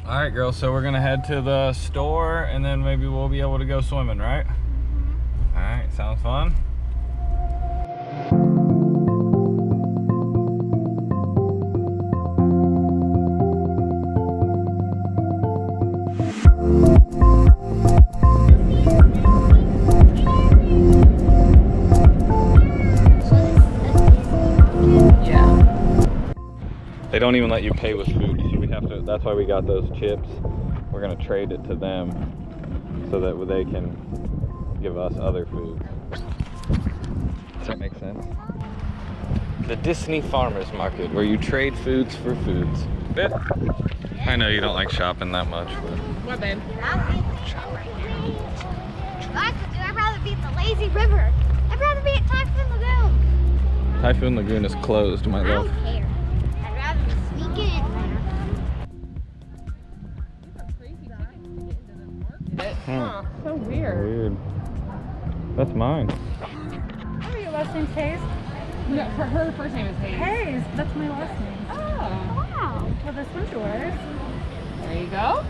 All right, girls, so we're gonna head to the store and then maybe we'll be able to go swimming, right? All right, sounds fun. They don't even let you pay with food, so we have to, that's why we got those chips. We're gonna trade it to them so that they can give us other foods. Does that make sense? The Disney Farmers Market, where you trade foods for foods. Yeah. I know you don't like shopping that much, but... What, babe? I'd rather be at the lazy river. I'd rather be at Typhoon Lagoon. Typhoon Lagoon is closed, my I love. don't care. I'd rather be sneaking in there. Huh. So weird. That's mine. What are your last name's Hayes? No, her first name is Hayes. Hayes, that's my last name. Oh. Wow. Well, this one's yours. There you go.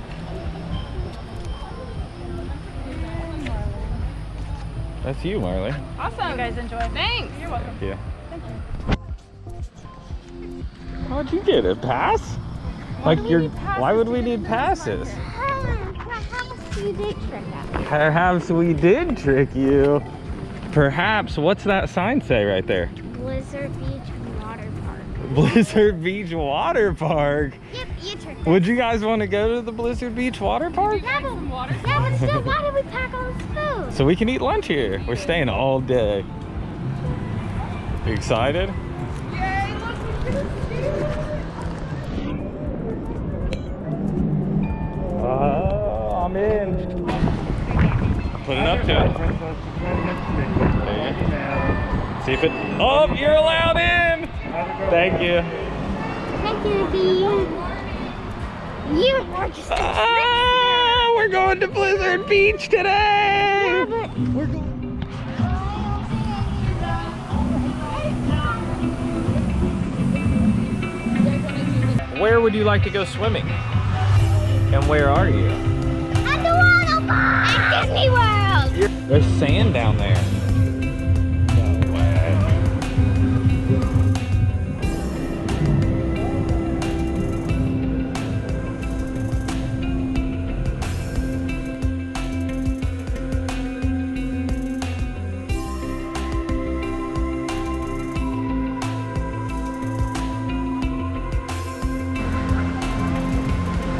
That's you, Marley. Awesome. You guys enjoy. Thanks. You're welcome. Yeah. How'd you get it? Pass? Like you're. Why would we need passes? Perhaps you did trick us. Perhaps we did trick you. Perhaps. What's that sign say right there? Blizzard Beach Water Park. Blizzard Beach Water Park. Yep, you tricked us. Would you guys want to go to the Blizzard Beach Water Park? Yeah, but still, why did we pack all this food? So we can eat lunch here. We're staying all day. You excited? Yay, look, we're gonna see. I'm in. Put it up to it. There you go. See if it. Oh, you're allowed in. Thank you. Thank you, Dean. You were just We're going to Blizzard Beach today. Yeah, but We're going. Where would you like to go swimming? And where are you? at the water park at Disney World. There's sand down there. No way.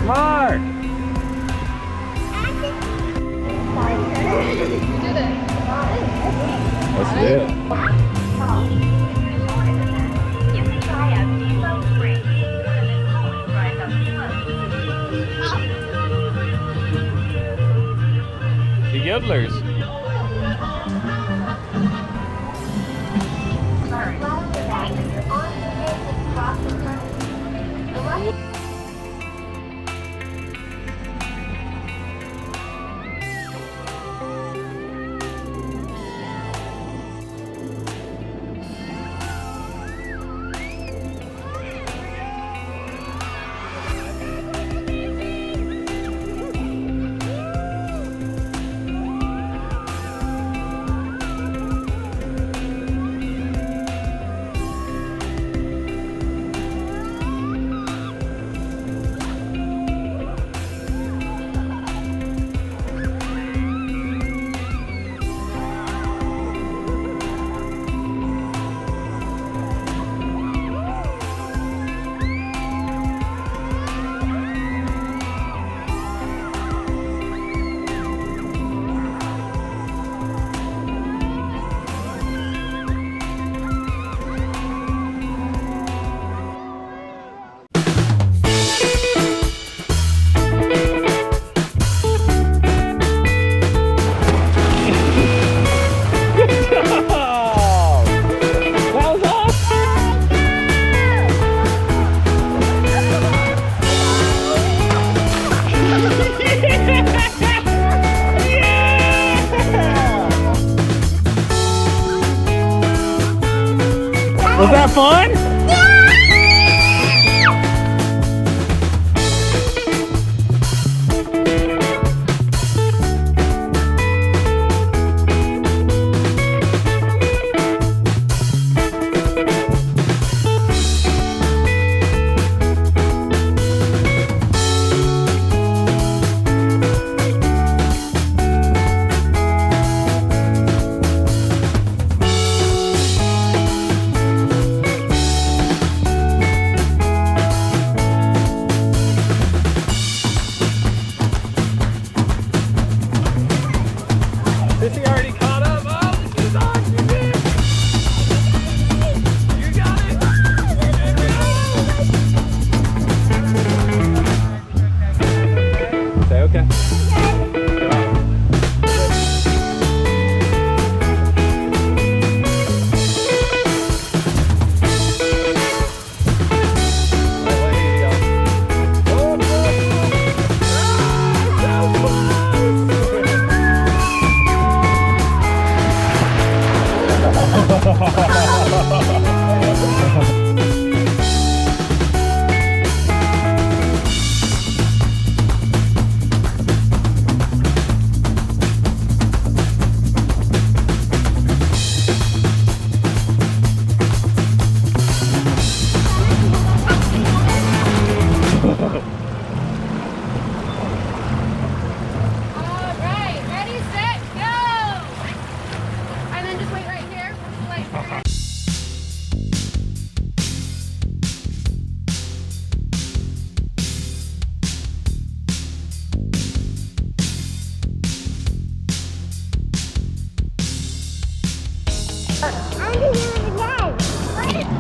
Mark! Let's do it. You can try out Depot Springs, one of the coolest rides on the slope. The Yodelers. Was that fun?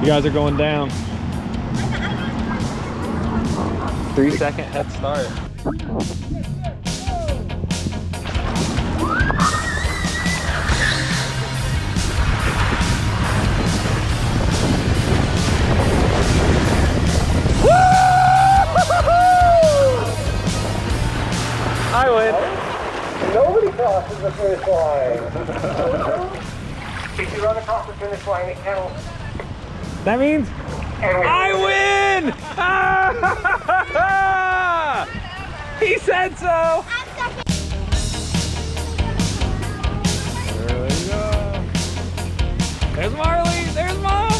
guys are going down. 3-second head start. I win. Nobody crosses the finish line. If you run across the finish line, it counts. That means I win! Ah! He said so! There we go. There's Marley, there's Mom!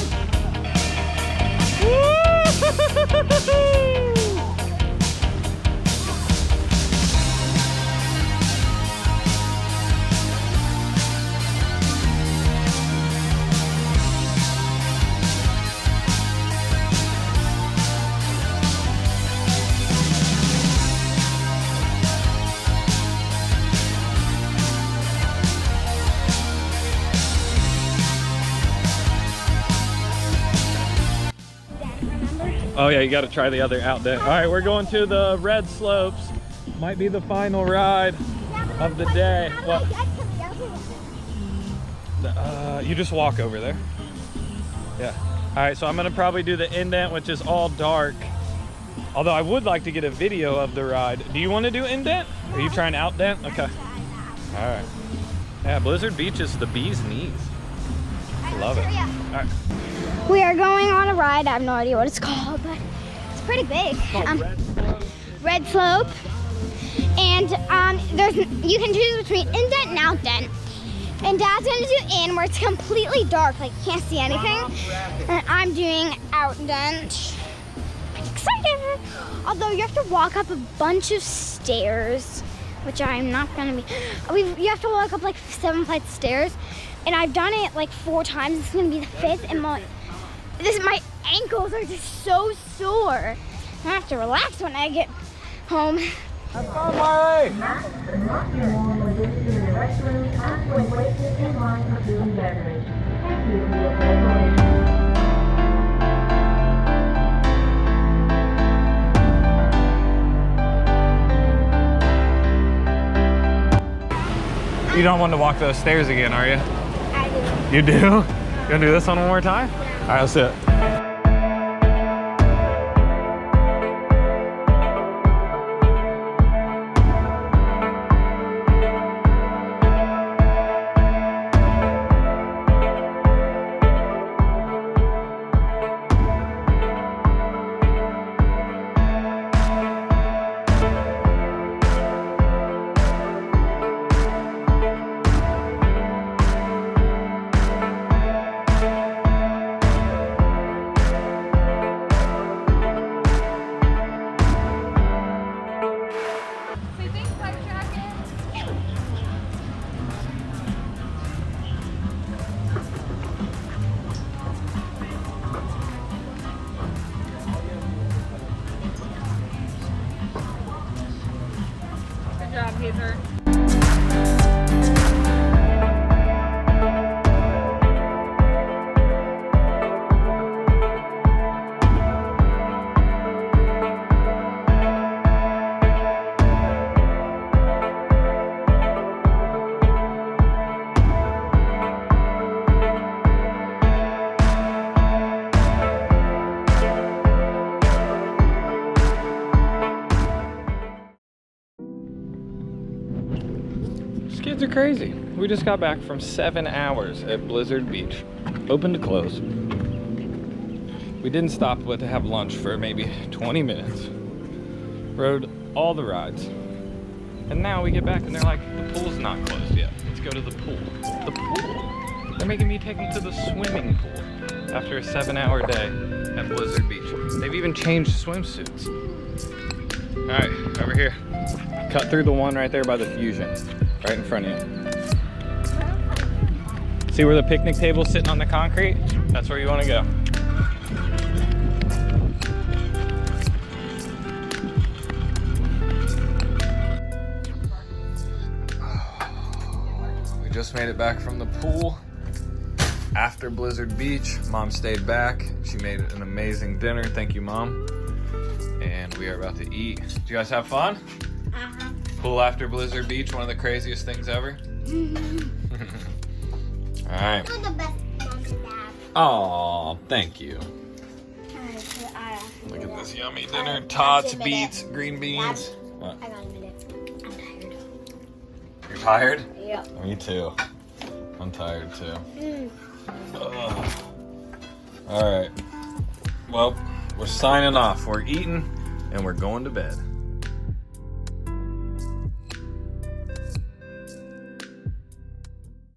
Woo! Oh yeah, you got to try the other out there. All right, we're going to the red slopes. Might be the final ride of the day. What? You just walk over there. Yeah. All right, so I'm gonna probably do the indent, which is all dark. Although I would like to get a video of the ride. Do you want to do indent? Are you trying outdent? Okay. All right. Yeah, Blizzard Beach is the bee's knees. Love it. All right. We are going on a ride. I have no idea what it's called, but it's pretty big. Red slope. And you can choose between indent and outdent. And Dad's gonna do in, where it's completely dark, like you can't see anything. And I'm doing outdent. Pretty excited. Although you have to walk up a bunch of stairs, which I'm not gonna be. You have to walk up like 7 flights of stairs. And I've done it like 4 times. This is gonna be the 5th, and my ankles are just so sore. I have to relax when I get home. Have fun, Marley! You don't want to walk those stairs again, are you? I do. You do? You gonna do this one more time? All right, let's do it. Good job, Hazer. These kids are crazy. We just got back from 7 hours at Blizzard Beach. Open to close. We didn't stop but to have lunch for maybe 20 minutes. Rode all the rides. And now we get back and they're like, the pool's not closed yet. Let's go to the pool. The pool? They're making me take them to the swimming pool after a 7-hour day at Blizzard Beach. They've even changed swimsuits. All right, over here. Cut through the one right there by the Fusion. Right in front of you. See where the picnic table's sitting on the concrete? That's where you want to go. We just made it back from the pool. after Blizzard Beach. Mom stayed back. She made an amazing dinner. Thank you, Mom. And we are about to eat. Did you guys have fun? Uh-huh. Pool after Blizzard Beach, one of the craziest things ever. All right. You're the best mom and dad. Oh, thank you. Alright, so Look at this yummy dinner. Tots, beets, green beans. What? I gotta admit it. I'm tired. You're tired? Yeah. Me too. I'm tired too. Ugh. All right. Well, we're signing off. We're eating and we're going to bed.